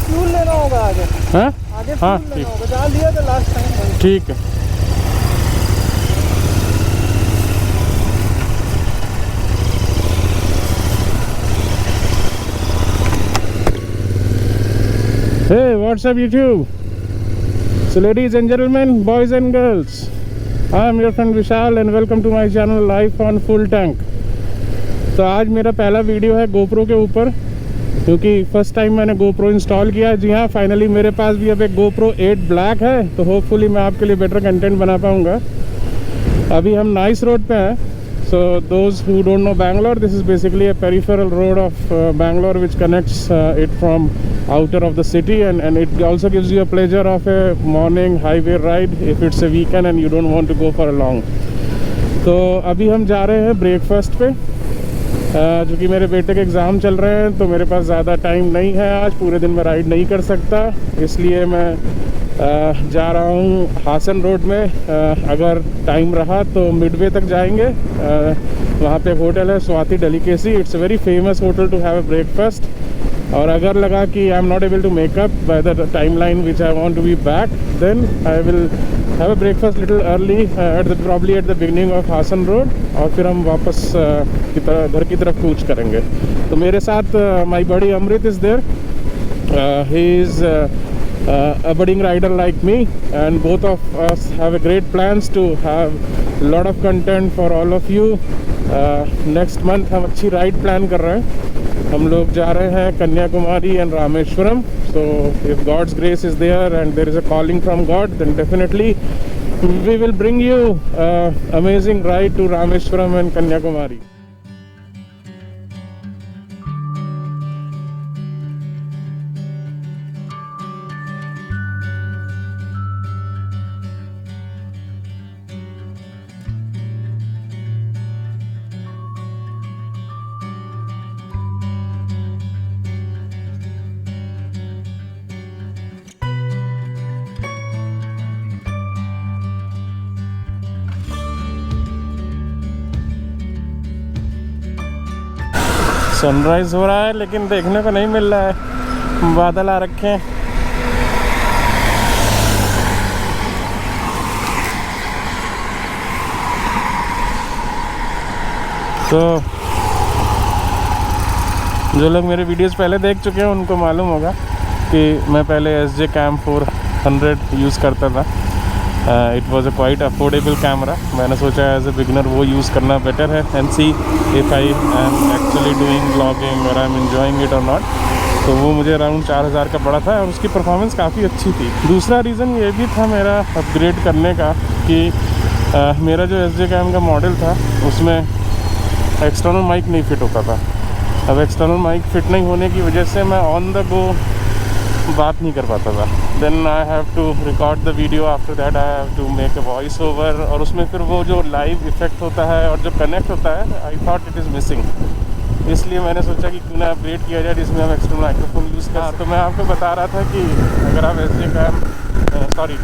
Fuel लेना होगा आगे। हाँ आगे हाँ फ्यूल ठीक, लेना होगा, जहाँ लिया था लास्ट टाइम। ठीक है। Hey, what's up YouTube? So ladies and gentlemen, boys and girls, I am your friend Vishal and welcome to my channel Life on Full Tank। तो आज मेरा पहला वीडियो है GoPro के ऊपर, क्योंकि फर्स्ट टाइम मैंने GoPro इंस्टॉल किया। जी हाँ, फाइनली मेरे पास भी अब एक GoPro 8 ब्लैक है, तो होपफुली मैं आपके लिए बेटर कंटेंट बना पाऊँगा। अभी हम नाइस रोड पे हैं। So those who don't know Bangalore, this is basically a peripheral road of Bangalore which connects it from outer of the city, and it also gives you a pleasure of a morning highway ride if it's a weekend and you don't want to go for a long। तो अभी हम जा रहे हैं breakfast पे, क्योंकि मेरे बेटे के एग्ज़ाम चल रहे हैं, तो मेरे पास ज़्यादा टाइम नहीं है। आज पूरे दिन में राइड नहीं कर सकता, इसलिए मैं जा रहा हूँ हासन रोड में। अगर टाइम रहा तो मिडवे तक जाएंगे। वहाँ पे एक होटल है Swati delicacy, it's a very famous hotel to have a breakfast. और अगर लगा कि I am not able to make up by the timeline which I want to be back, then I will have a breakfast little early probably at the beginning of Hassan road, और फिर हम वापस घर की तरफ कूच करेंगे। तो मेरे साथ my buddy Amrit is there. He is a budding rider like me, and both of us have a great plans to have a lot of content for all of you। next month हम अच्छी ride plan कर रहे हैं। हम लोग जा रहे हैं Kanyakumari and Rameswaram. so if God's grace is there and there is a calling from God, then definitely we will bring you amazing ride to Rameshwaram and Kanyakumari। Sunrise हो रहा है लेकिन देखने को नहीं मिल रहा है, बादल आ रखे हैं। तो जो लोग मेरे वीडियोस पहले देख चुके हैं उनको मालूम होगा कि मैं पहले SJ Cam 400 यूज़ करता था। It was a quite affordable camera. मैंने सोचा एज ए बिगनर वो यूज़ करना बेटर है, and C if I am actually doing blogging और आई एम एंजॉइंग इट और नॉट। तो वो मुझे अराउंड 4000 का पड़ा था और उसकी परफॉर्मेंस काफ़ी अच्छी थी। दूसरा रीज़न ये भी था मेरा अपग्रेड करने का कि मेरा जो SJ Cam का मॉडल था उसमें एक्सटर्नल माइक नहीं फिट होता था। अब एक्सटर्नल माइक फिट नहीं होने की वजह से मैं ऑन द गो बात नहीं कर पाता था। Then I have to record the video, after that I have to make a voice over, और उसमें फिर वो जो लाइव इफेक्ट होता है और जो कनेक्ट होता है, I thought it is missing. इसलिए मैंने सोचा कि क्यों ना अपग्रेड किया जाए जिसमें हम एक्सटर्नल माइक्रोफोन यूज़ कर। तो मैं आपको बता रहा था कि अगर आप SJ Cam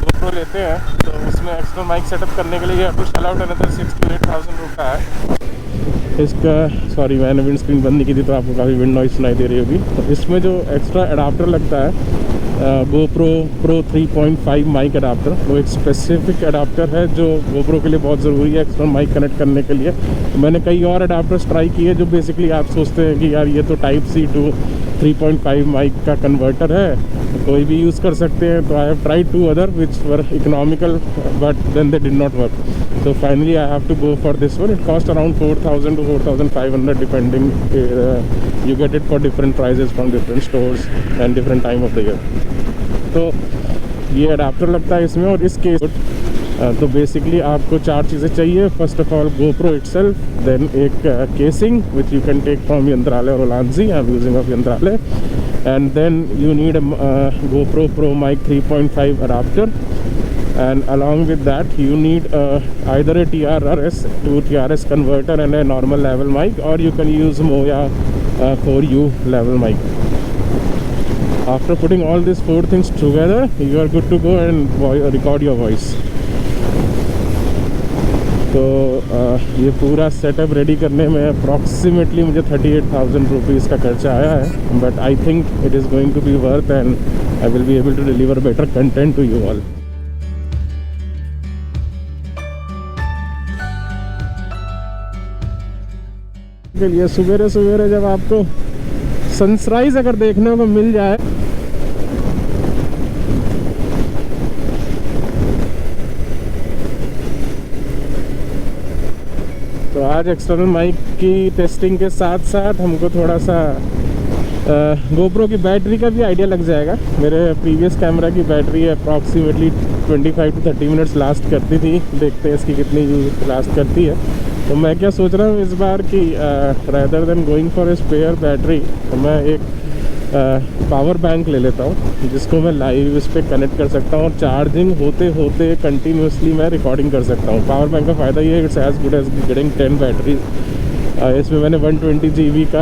GoPro लेते हैं तो उसमें एक्सटर्नल माइक सेटअप करने के लिए you have to shell out another 6,000 to 8,000 रुपये है। इसका सॉरी मैंने विंड स्क्रीन बंद नहीं की थी तो आपको काफ़ी विंड नॉइस सुनाई दे रही होगी। तो इसमें जो एक्स्ट्रा अडाप्टर लगता है GoPro Pro 3.5 माइक अडाप्टर, वो एक स्पेसिफिक अडाप्टर है जो GoPro के लिए बहुत ज़रूरी है एक्सटर्नल माइक कनेक्ट करने के लिए। तो मैंने कई और अडाप्टर्स ट्राई किए जो बेसिकली आप सोचते हैं कि यार ये तो Type-C to 3.5 माइक का कन्वर्टर है, तो कोई भी यूज़ कर सकते हैं। तो I have tried 2 other which were economical but then they did not work. So finally I have to go for this one. It cost around 4,000 to 4,500 depending. You get it for different prices from different stores and different time of the year. तो ये adapter लगता है इसमें। और इस case तो basically आपको 4 चीज़ें चाहिए। First of all GoPro itself, then एक casing which you can take from Yantralaya और ओलांजी, I am using of Yantralaya, and then you need GoPro Pro Mic 3.5 adapter, and along with that you need either a TRS to TRS converter and a normal level mic, or you can use Moya 4U level mic. After putting all these 4 things together, you are good to go and record your voice। तो ये पूरा setup ready करने में approximately मुझे 38,000 rupees का खर्चा आया है, but I think it is going to be worth and I will be able to deliver better content to you all. के लिए सवेरे सवेरे जब आपको सनराइज अगर देखने को मिल जाए तो आज एक्सटर्नल माइक की टेस्टिंग के साथ साथ हमको थोड़ा सा GoPro की बैटरी का भी आइडिया लग जाएगा। मेरे प्रीवियस कैमरा की battery approximately 25 to 30 minutes last करती थी, देखते हैं इसकी कितनी यूज लास्ट करती है। तो मैं क्या सोच रहा हूँ इस बार कि rather than going for a spare battery तो मैं एक पावर बैंक ले लेता हूँ जिसको मैं लाइव इस पर कनेक्ट कर सकता हूँ और चार्जिंग होते होते कंटिन्यूसली मैं रिकॉर्डिंग कर सकता हूँ। पावर बैंक का फ़ायदा ये है it's as good as getting 10 batteries. इसमें मैंने 120 GB का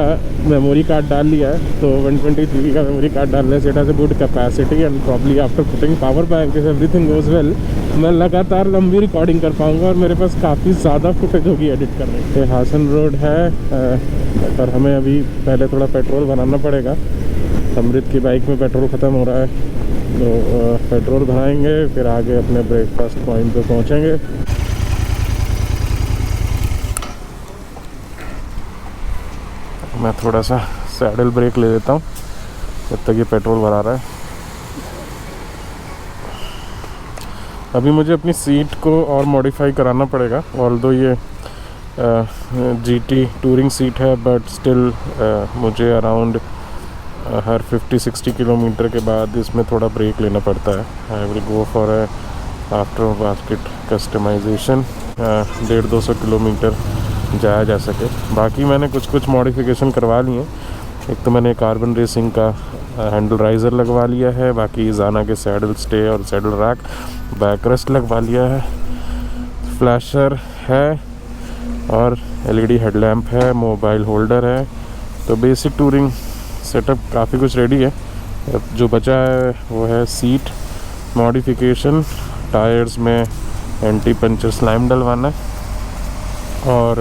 मेमोरी कार्ड डाल लिया है, तो 120 GB का मेमोरी कार्ड डालने से it has a good capacity and probably after putting power bank if everything goes well मैं लगातार लंबी रिकॉर्डिंग कर पाऊँगा और मेरे पास काफ़ी ज़्यादा फुटेज होगी एडिट करने की। ये हासन रोड है, पर हमें अभी पहले थोड़ा पेट्रोल बनाना पड़ेगा। अमृत की बाइक में पेट्रोल ख़त्म हो रहा है, तो पेट्रोल भराएंगे फिर आगे अपने ब्रेकफास्ट पॉइंट पे पहुँचेंगे। मैं थोड़ा सा सैडल ब्रेक ले लेता हूँ जब तक ये पेट्रोल भरा रहा है। अभी मुझे अपनी सीट को और मॉडिफाई कराना पड़ेगा, ऑल्दो ये GT टूरिंग सीट है, बट स्टिल मुझे अराउंड हर 50-60 किलोमीटर के बाद इसमें थोड़ा ब्रेक लेना पड़ता है। I will go for a after basket customisation 150-200 kilometre जाया जा सके। बाकी मैंने कुछ मॉडिफिकेशन करवा लिए हैं। एक तो मैंने कार्बन रेसिंग का हैंडल राइज़र लगवा लिया है, बाकी जाना के सैडल स्टे और सैडल रैक बैक रेस्ट लगवा लिया है, फ्लैशर है और LED हेडलैम्प है, मोबाइल होल्डर है। तो बेसिक टूरिंग सेटअप काफ़ी कुछ रेडी है। जो बचा है वो है सीट मॉडिफिकेशन, टायर्स में एंटी पंचर स्लाइम डलवाना है और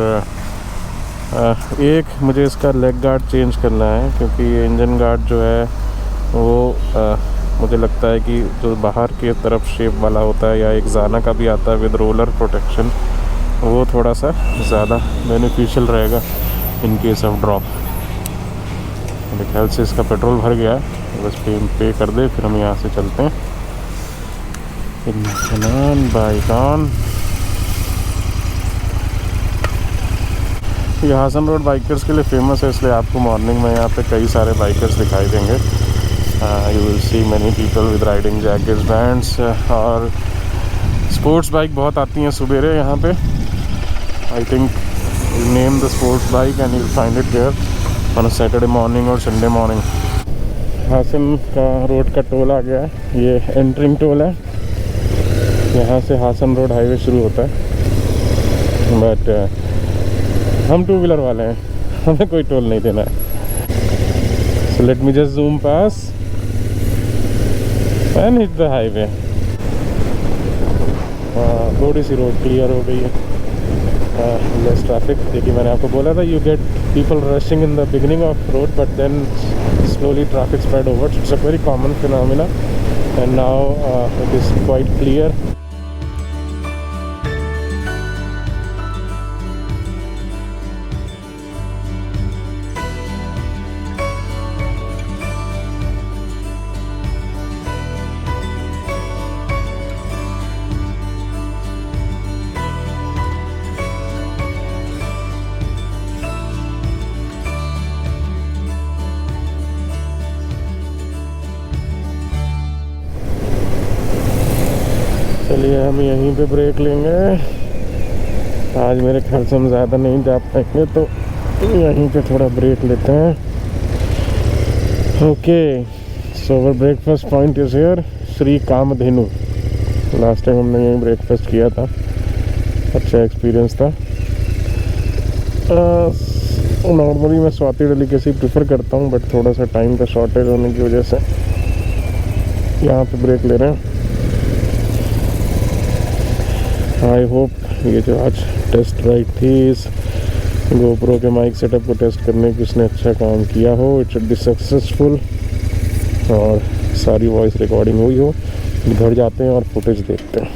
एक मुझे इसका लेग गार्ड चेंज करना है क्योंकि इंजन गार्ड जो है वो मुझे लगता है कि जो बाहर की तरफ शेप वाला होता है या एक जाना का भी आता है विद रोलर प्रोटेक्शन, वो थोड़ा सा ज़्यादा बेनिफिशियल रहेगा इन केस ऑफ ड्रॉप। मेरे ख्याल से इसका पेट्रोल भर गया है, बस पे कर दे फिर हम यहाँ से चलते हैं। Bike on. ये हासन रोड बाइकर्स के लिए फेमस है, इसलिए आपको मॉर्निंग में यहाँ पे कई सारे बाइकर्स दिखाई देंगे। You will see many people with riding jackets, bands और स्पोर्ट्स बाइक बहुत आती हैं सुबेरे यहाँ पे। I think you name the sports bike and you find it there on a Saturday morning और संडे मॉर्निंग। हासन का रोड का टोल आ गया है, ये एंट्रिंग टोल है। यहाँ से हासन रोड हाईवे शुरू होता है, बट हम 2 व्हीलर वाले हैं, हमें कोई टोल नहीं देना है। So let me just zoom pass and hit the highway. थोड़ी सी रोड क्लियर हो गई है, लेस ट्रैफिक। देखिए मैंने आपको बोला था you get people rushing in the beginning of road but then slowly traffic spread over. It's a very common phenomena and now it is quite clear. चलिए हम यहीं पे ब्रेक लेंगे। आज मेरे ख्याल से हम ज़्यादा नहीं जा पाएंगे, तो यहीं पे थोड़ा ब्रेक लेते हैं। Okay, so our breakfast point is here, Shri Kamdhenu. Last time हमने यहीं ब्रेकफास्ट किया था, अच्छा एक्सपीरियंस था। नॉर्मली मैं स्वाति डेलिकेसी प्रेफर करता हूँ, बट थोड़ा सा टाइम का शॉर्टेज होने की वजह से यहाँ पे ब्रेक ले रहे हैं। आई होप ये जो आज टेस्ट राइड थी इस GoPro के माइक सेटअप को टेस्ट करने की उसने अच्छा काम किया हो, इट शुड बी सक्सेसफुल और सारी वॉइस रिकॉर्डिंग हुई हो। घर जाते हैं और फुटेज देखते हैं।